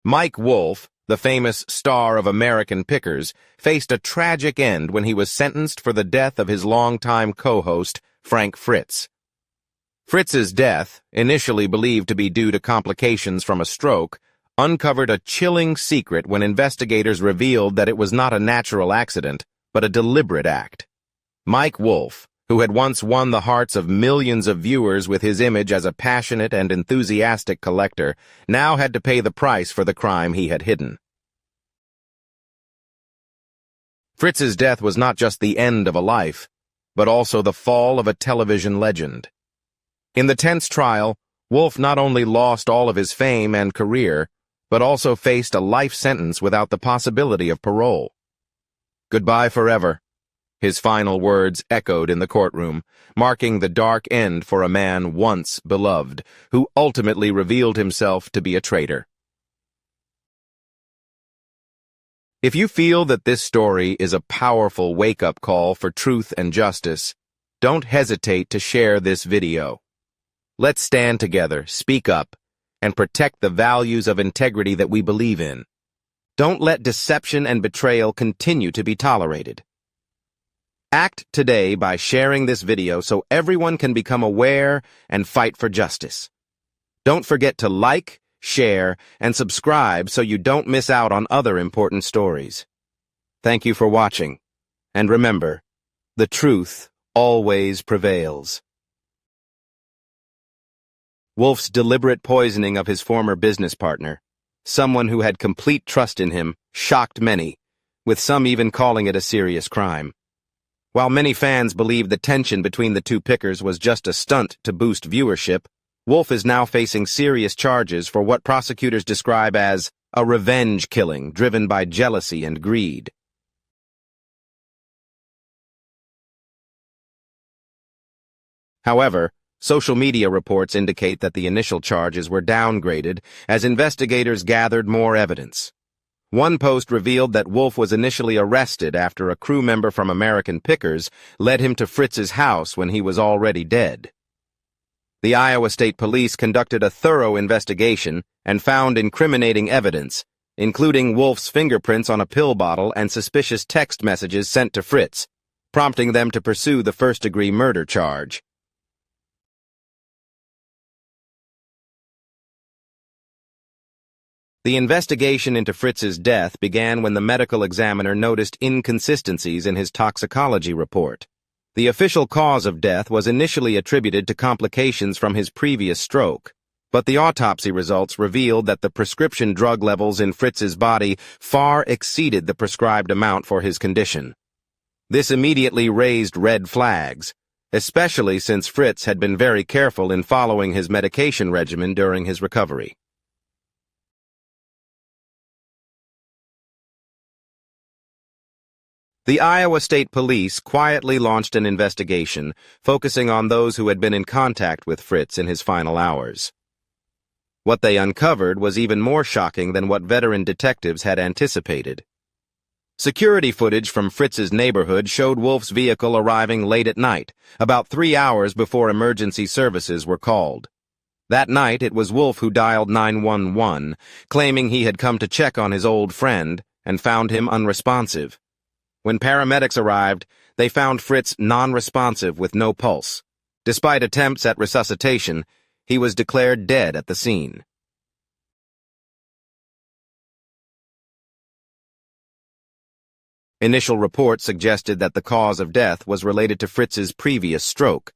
Mike Wolfe, the famous star of American Pickers, faced a tragic end when he was sentenced for the death of his longtime co-host, Frank Fritz. Fritz's death, initially believed to be due to complications from a stroke, uncovered a chilling secret when investigators revealed that it was not a natural accident, but a deliberate act. Mike Wolfe, who had once won the hearts of millions of viewers with his image as a passionate and enthusiastic collector, now had to pay the price for the crime he had hidden. Fritz's death was not just the end of a life, but also the fall of a television legend. In the tense trial, Wolfe not only lost all of his fame and career, but also faced a life sentence without the possibility of parole. "Goodbye forever," his final words echoed in the courtroom, marking the dark end for a man once beloved, who ultimately revealed himself to be a traitor. If you feel that this story is a powerful wake-up call for truth and justice, don't hesitate to share this video. Let's stand together, speak up, and protect the values of integrity that we believe in. Don't let deception and betrayal continue to be tolerated. Act today by sharing this video so everyone can become aware and fight for justice. Don't forget to like, share, and subscribe so you don't miss out on other important stories. Thank you for watching, and remember, the truth always prevails. Wolfe's deliberate poisoning of his former business partner, someone who had complete trust in him, shocked many, with some even calling it a serious crime. While many fans believe the tension between the two pickers was just a stunt to boost viewership, Wolfe is now facing serious charges for what prosecutors describe as a revenge killing driven by jealousy and greed. However, social media reports indicate that the initial charges were downgraded as investigators gathered more evidence. One post revealed that Wolfe was initially arrested after a crew member from American Pickers led him to Fritz's house when he was already dead. The Iowa State Police conducted a thorough investigation and found incriminating evidence, including Wolfe's fingerprints on a pill bottle and suspicious text messages sent to Fritz, prompting them to pursue the first-degree murder charge. The investigation into Fritz's death began when the medical examiner noticed inconsistencies in his toxicology report. The official cause of death was initially attributed to complications from his previous stroke, but the autopsy results revealed that the prescription drug levels in Fritz's body far exceeded the prescribed amount for his condition. This immediately raised red flags, especially since Fritz had been very careful in following his medication regimen during his recovery. The Iowa State Police quietly launched an investigation, focusing on those who had been in contact with Fritz in his final hours. What they uncovered was even more shocking than what veteran detectives had anticipated. Security footage from Fritz's neighborhood showed Wolfe's vehicle arriving late at night, about 3 hours before emergency services were called. That night, it was Wolfe who dialed 911, claiming he had come to check on his old friend and found him unresponsive. When paramedics arrived, they found Fritz non-responsive with no pulse. Despite attempts at resuscitation, he was declared dead at the scene. Initial reports suggested that the cause of death was related to Fritz's previous stroke,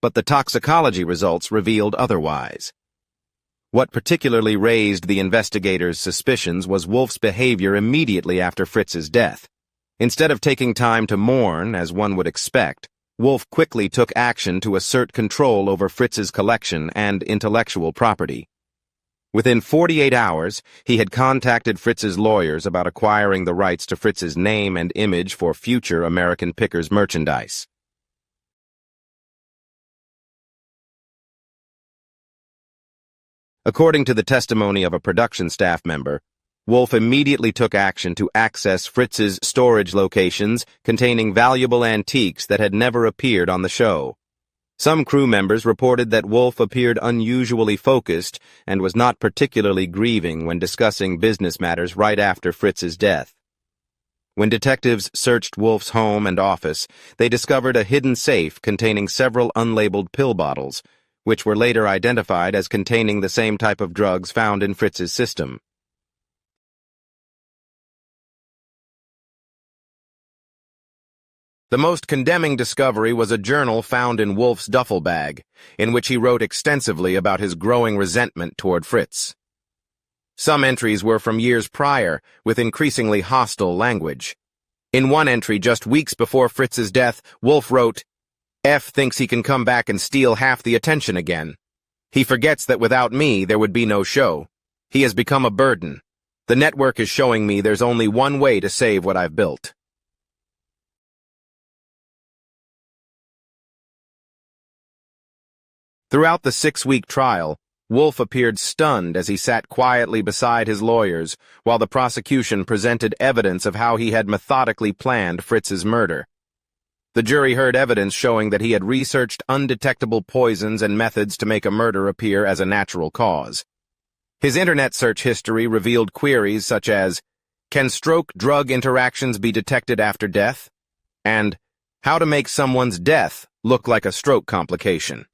but the toxicology results revealed otherwise. What particularly raised the investigators' suspicions was Wolfe's behavior immediately after Fritz's death. Instead of taking time to mourn, as one would expect, Wolfe quickly took action to assert control over Fritz's collection and intellectual property. Within 48 hours, he had contacted Fritz's lawyers about acquiring the rights to Fritz's name and image for future American Pickers merchandise. According to the testimony of a production staff member, Wolfe immediately took action to access Fritz's storage locations containing valuable antiques that had never appeared on the show. Some crew members reported that Wolfe appeared unusually focused and was not particularly grieving when discussing business matters right after Fritz's death. When detectives searched Wolfe's home and office, they discovered a hidden safe containing several unlabeled pill bottles, which were later identified as containing the same type of drugs found in Fritz's system. The most condemning discovery was a journal found in Wolfe's duffel bag, in which he wrote extensively about his growing resentment toward Fritz. Some entries were from years prior, with increasingly hostile language. In one entry just weeks before Fritz's death, Wolfe wrote, "F thinks he can come back and steal half the attention again. He forgets that without me there would be no show. He has become a burden. The network is showing me there's only one way to save what I've built." Throughout the 6-week trial, Wolfe appeared stunned as he sat quietly beside his lawyers while the prosecution presented evidence of how he had methodically planned Fritz's murder. The jury heard evidence showing that he had researched undetectable poisons and methods to make a murder appear as a natural cause. His internet search history revealed queries such as, "Can stroke-drug interactions be detected after death?" and "How to make someone's death look like a stroke complication."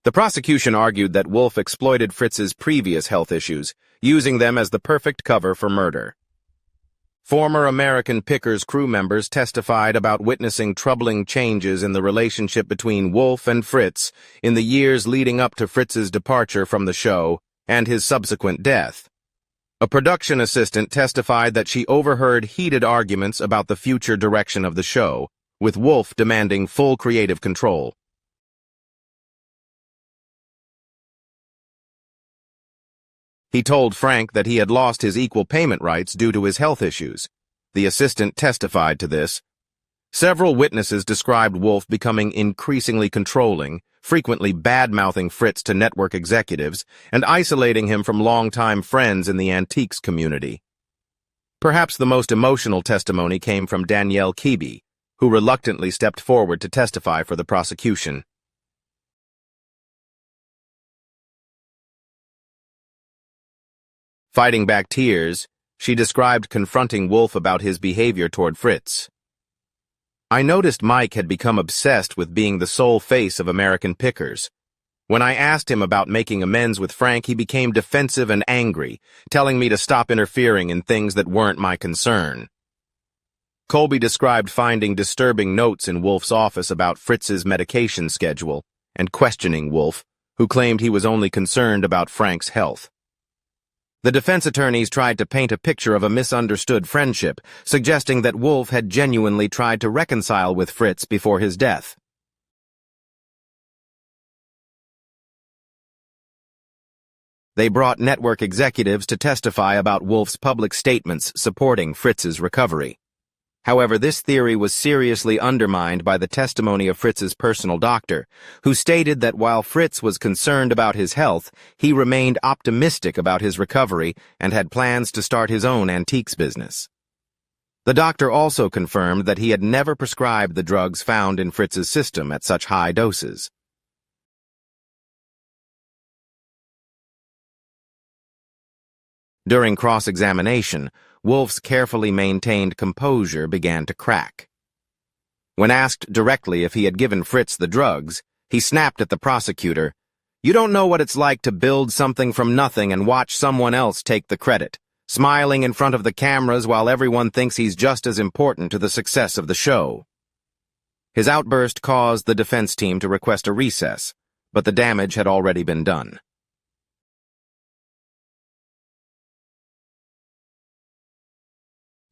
The prosecution argued that Wolfe exploited Fritz's previous health issues, using them as the perfect cover for murder. Former American Pickers crew members testified about witnessing troubling changes in the relationship between Wolfe and Fritz in the years leading up to Fritz's departure from the show and his subsequent death. A production assistant testified that she overheard heated arguments about the future direction of the show, with Wolfe demanding full creative control. He told Frank that he had lost his equal payment rights due to his health issues. The assistant testified to this. Several witnesses described Wolfe becoming increasingly controlling, frequently bad-mouthing Fritz to network executives, and isolating him from longtime friends in the antiques community. Perhaps the most emotional testimony came from Danielle Keeby, who reluctantly stepped forward to testify for the prosecution. Fighting back tears, she described confronting Wolfe about his behavior toward Fritz. "I noticed Mike had become obsessed with being the sole face of American Pickers. When I asked him about making amends with Frank, he became defensive and angry, telling me to stop interfering in things that weren't my concern." Colby described finding disturbing notes in Wolfe's office about Fritz's medication schedule and questioning Wolfe, who claimed he was only concerned about Frank's health. The defense attorneys tried to paint a picture of a misunderstood friendship, suggesting that Wolfe had genuinely tried to reconcile with Fritz before his death. They brought network executives to testify about Wolfe's public statements supporting Fritz's recovery. However, this theory was seriously undermined by the testimony of Fritz's personal doctor, who stated that while Fritz was concerned about his health, he remained optimistic about his recovery and had plans to start his own antiques business. The doctor also confirmed that he had never prescribed the drugs found in Fritz's system at such high doses. During cross-examination, Wolfe's carefully maintained composure began to crack. When asked directly if he had given Fritz the drugs, he snapped at the prosecutor, "You don't know what it's like to build something from nothing and watch someone else take the credit, smiling in front of the cameras while everyone thinks he's just as important to the success of the show." His outburst caused the defense team to request a recess, but the damage had already been done.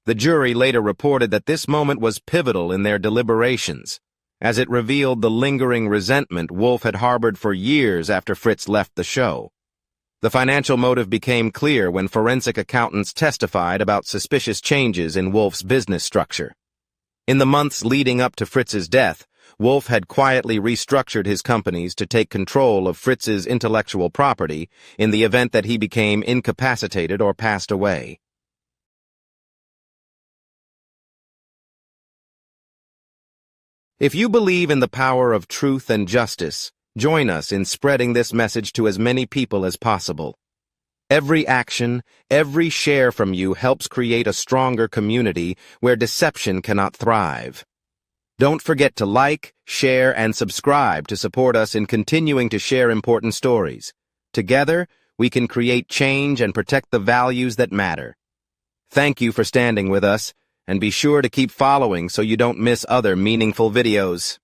The jury later reported that this moment was pivotal in their deliberations, as it revealed the lingering resentment Wolfe had harbored for years after Fritz left the show. The financial motive became clear when forensic accountants testified about suspicious changes in Wolfe's business structure. In the months leading up to Fritz's death, Wolfe had quietly restructured his companies to take control of Fritz's intellectual property in the event that he became incapacitated or passed away. If you believe in the power of truth and justice, join us in spreading this message to as many people as possible. Every action, every share from you helps create a stronger community where deception cannot thrive. Don't forget to like, share, and subscribe to support us in continuing to share important stories. Together, we can create change and protect the values that matter. Thank you for standing with us, and be sure to keep following so you don't miss other meaningful videos.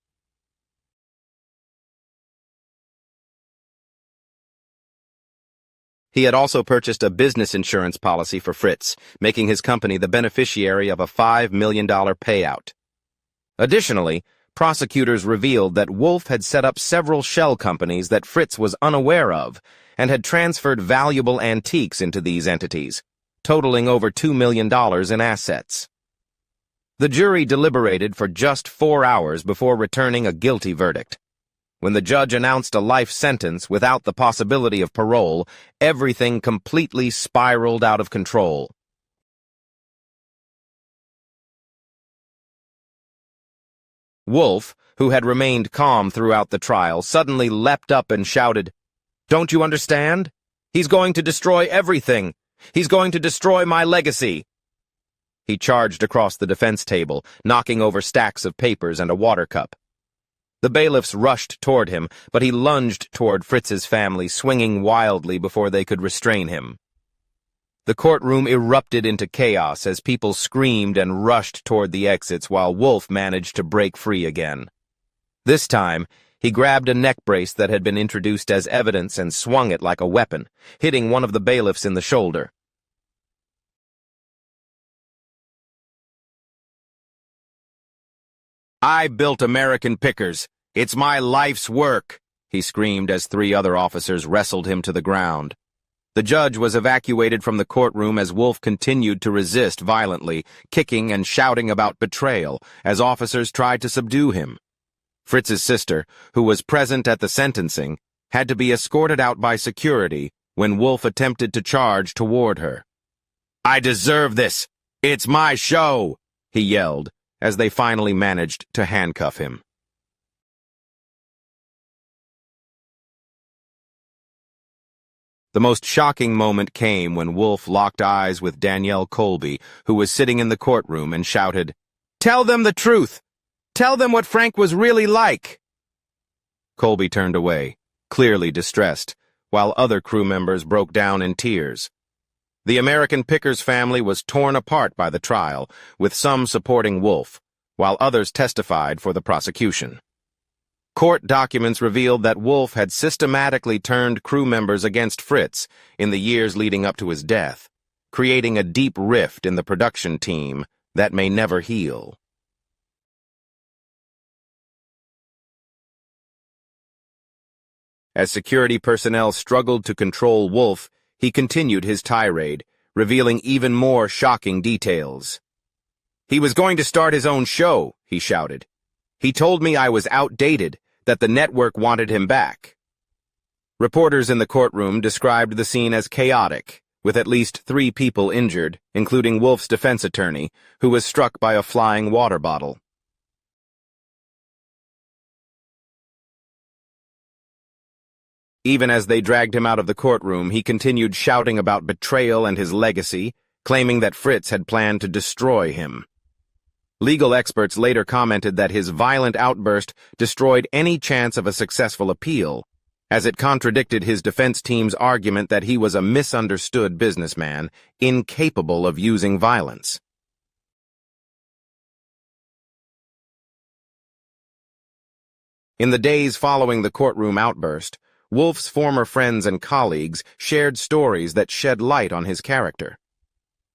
He had also purchased a business insurance policy for Fritz, making his company the beneficiary of a $5 million payout. Additionally, prosecutors revealed that Wolfe had set up several shell companies that Fritz was unaware of and had transferred valuable antiques into these entities, totaling over $2 million in assets. The jury deliberated for just 4 hours before returning a guilty verdict. When the judge announced a life sentence without the possibility of parole, everything completely spiraled out of control. Wolfe, who had remained calm throughout the trial, suddenly leapt up and shouted, "Don't you understand? He's going to destroy everything. He's going to destroy my legacy." He charged across the defense table, knocking over stacks of papers and a water cup. The bailiffs rushed toward him, but he lunged toward Fritz's family, swinging wildly before they could restrain him. The courtroom erupted into chaos as people screamed and rushed toward the exits while Wolfe managed to break free again. This time, he grabbed a neck brace that had been introduced as evidence and swung it like a weapon, hitting one of the bailiffs in the shoulder. "I built American Pickers. It's my life's work," he screamed as 3 other officers wrestled him to the ground. The judge was evacuated from the courtroom as Wolfe continued to resist violently, kicking and shouting about betrayal as officers tried to subdue him. Fritz's sister, who was present at the sentencing, had to be escorted out by security when Wolfe attempted to charge toward her. "I deserve this! It's my show!" he yelled, as they finally managed to handcuff him. The most shocking moment came when Wolfe locked eyes with Danielle Colby, who was sitting in the courtroom, and shouted, "Tell them the truth! Tell them what Frank was really like!" Colby turned away, clearly distressed, while other crew members broke down in tears. The American Pickers family was torn apart by the trial, with some supporting Wolfe, while others testified for the prosecution. Court documents revealed that Wolfe had systematically turned crew members against Fritz in the years leading up to his death, creating a deep rift in the production team that may never heal. As security personnel struggled to control Wolfe, he continued his tirade, revealing even more shocking details. "He was going to start his own show," he shouted. "He told me I was outdated, that the network wanted him back." Reporters in the courtroom described the scene as chaotic, with at least 3 people injured, including Wolfe's defense attorney, who was struck by a flying water bottle. Even as they dragged him out of the courtroom, he continued shouting about betrayal and his legacy, claiming that Fritz had planned to destroy him. Legal experts later commented that his violent outburst destroyed any chance of a successful appeal, as it contradicted his defense team's argument that he was a misunderstood businessman, incapable of using violence. In the days following the courtroom outburst, Wolfe's former friends and colleagues shared stories that shed light on his character.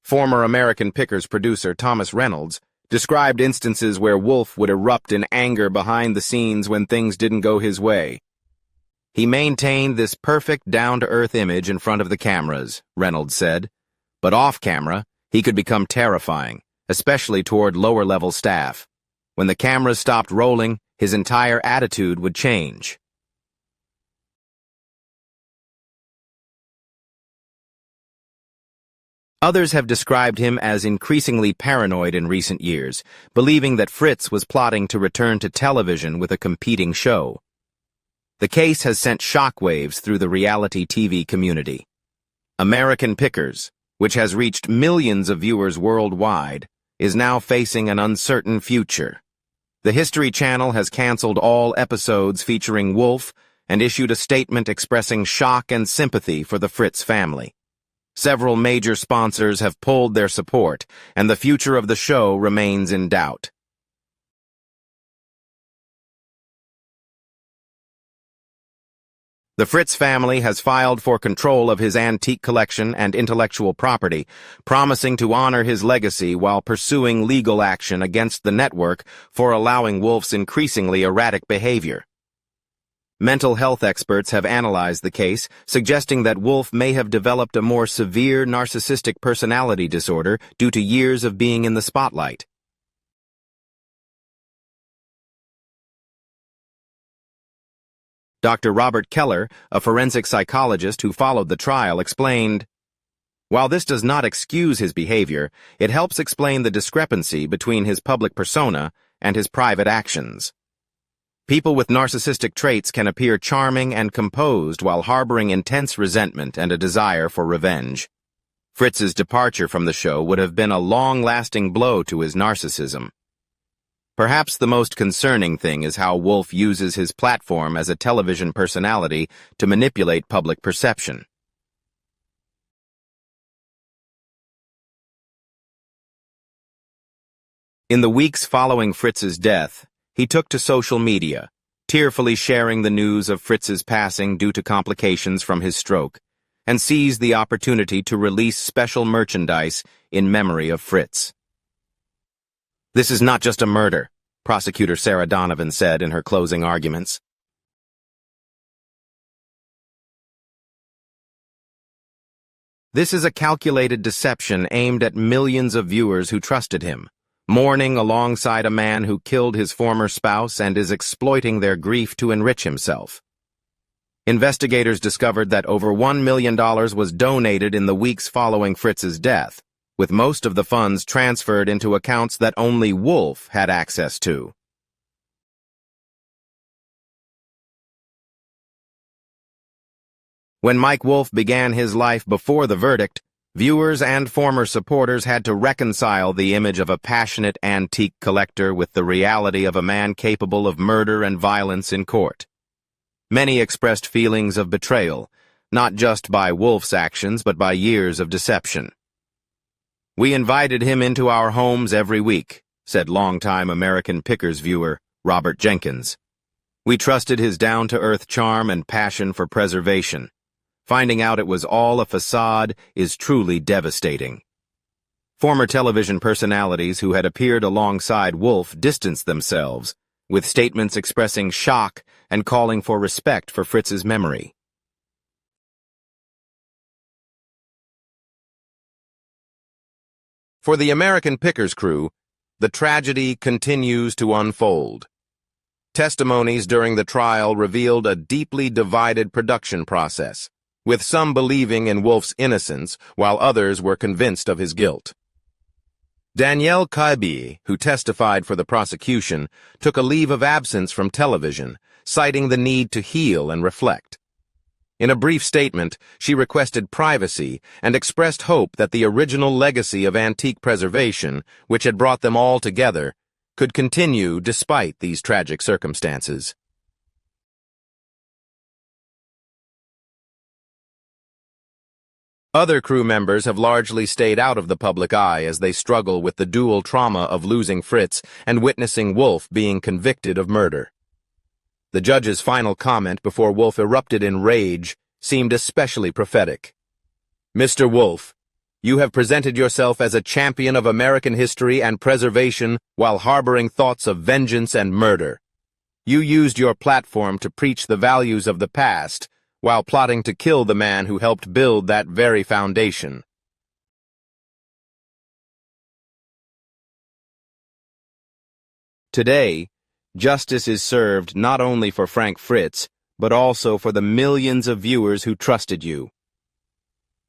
Former American Pickers producer Thomas Reynolds described instances where Wolfe would erupt in anger behind the scenes when things didn't go his way. "He maintained this perfect down-to-earth image in front of the cameras," Reynolds said. "But off-camera, he could become terrifying, especially toward lower-level staff. When the cameras stopped rolling, his entire attitude would change." Others have described him as increasingly paranoid in recent years, believing that Fritz was plotting to return to television with a competing show. The case has sent shockwaves through the reality TV community. American Pickers, which has reached millions of viewers worldwide, is now facing an uncertain future. The History Channel has canceled all episodes featuring Wolfe and issued a statement expressing shock and sympathy for the Fritz family. Several major sponsors have pulled their support, and the future of the show remains in doubt. The Fritz family has filed for control of his antique collection and intellectual property, promising to honor his legacy while pursuing legal action against the network for allowing Wolfe's increasingly erratic behavior. Mental health experts have analyzed the case, suggesting that Wolfe may have developed a more severe narcissistic personality disorder due to years of being in the spotlight. Dr. Robert Keller, a forensic psychologist who followed the trial, explained, "While this does not excuse his behavior, it helps explain the discrepancy between his public persona and his private actions. People with narcissistic traits can appear charming and composed while harboring intense resentment and a desire for revenge. Fritz's departure from the show would have been a long-lasting blow to his narcissism. Perhaps the most concerning thing is how Wolfe uses his platform as a television personality to manipulate public perception. In the weeks following Fritz's death, he took to social media, tearfully sharing the news of Fritz's passing due to complications from his stroke, and seized the opportunity to release special merchandise in memory of Fritz. "This is not just a murder," prosecutor Sarah Donovan said in her closing arguments. "This is a calculated deception aimed at millions of viewers who trusted him, mourning alongside a man who killed his former spouse and is exploiting their grief to enrich himself." Investigators discovered that over $1 million was donated in the weeks following Fritz's death, with most of the funds transferred into accounts that only Wolfe had access to. When Mike Wolfe began his life before the verdict, viewers and former supporters had to reconcile the image of a passionate antique collector with the reality of a man capable of murder and violence in court. Many expressed feelings of betrayal, not just by Wolfe's actions but by years of deception. "We invited him into our homes every week," said longtime American Pickers viewer Robert Jenkins. "We trusted his down-to-earth charm and passion for preservation. Finding out it was all a facade is truly devastating." Former television personalities who had appeared alongside Wolfe distanced themselves, with statements expressing shock and calling for respect for Fritz's memory. For the American Pickers crew, the tragedy continues to unfold. Testimonies during the trial revealed a deeply divided production process, with some believing in Wolfe's innocence while others were convinced of his guilt. Danielle Kaibi, who testified for the prosecution, took a leave of absence from television, citing the need to heal and reflect. In a brief statement, she requested privacy and expressed hope that the original legacy of antique preservation, which had brought them all together, could continue despite these tragic circumstances. Other crew members have largely stayed out of the public eye as they struggle with the dual trauma of losing Fritz and witnessing Wolfe being convicted of murder. The judge's final comment before Wolfe erupted in rage seemed especially prophetic. "Mr. Wolfe, you have presented yourself as a champion of American history and preservation while harboring thoughts of vengeance and murder. You used your platform to preach the values of the past, while plotting to kill the man who helped build that very foundation." Today, justice is served not only for Frank Fritz, but also for the millions of viewers who trusted you.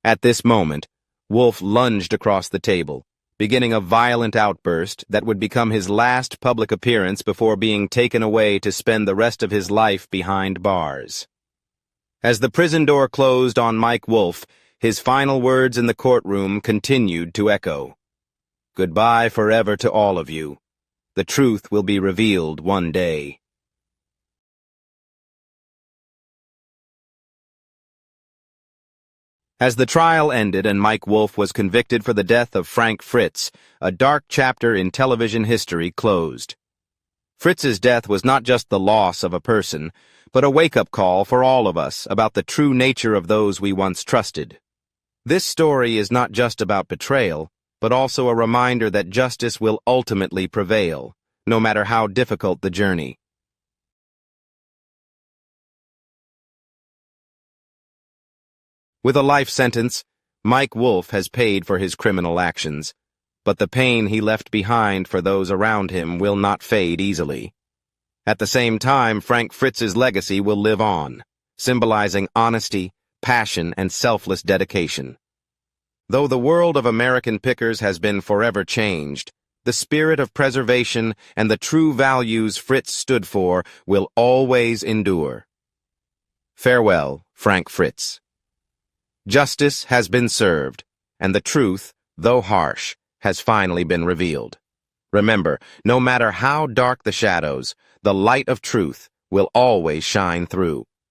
At this moment, Wolfe lunged across the table, beginning a violent outburst that would become his last public appearance before being taken away to spend the rest of his life behind bars. As the prison door closed on Mike Wolfe, his final words in the courtroom continued to echo. "Goodbye forever to all of you. The truth will be revealed one day." As the trial ended and Mike Wolfe was convicted for the death of Frank Fritz, a dark chapter in television history closed. Fritz's death was not just the loss of a person, but a wake-up call for all of us about the true nature of those we once trusted. This story is not just about betrayal, but also a reminder that justice will ultimately prevail, no matter how difficult the journey. With a life sentence, Mike Wolfe has paid for his criminal actions, but the pain he left behind for those around him will not fade easily. At the same time, Frank Fritz's legacy will live on, symbolizing honesty, passion, and selfless dedication. Though the world of American pickers has been forever changed, the spirit of preservation and the true values Fritz stood for will always endure. Farewell, Frank Fritz. Justice has been served, and the truth, though harsh, has finally been revealed. Remember, no matter how dark the shadows, the light of truth will always shine through.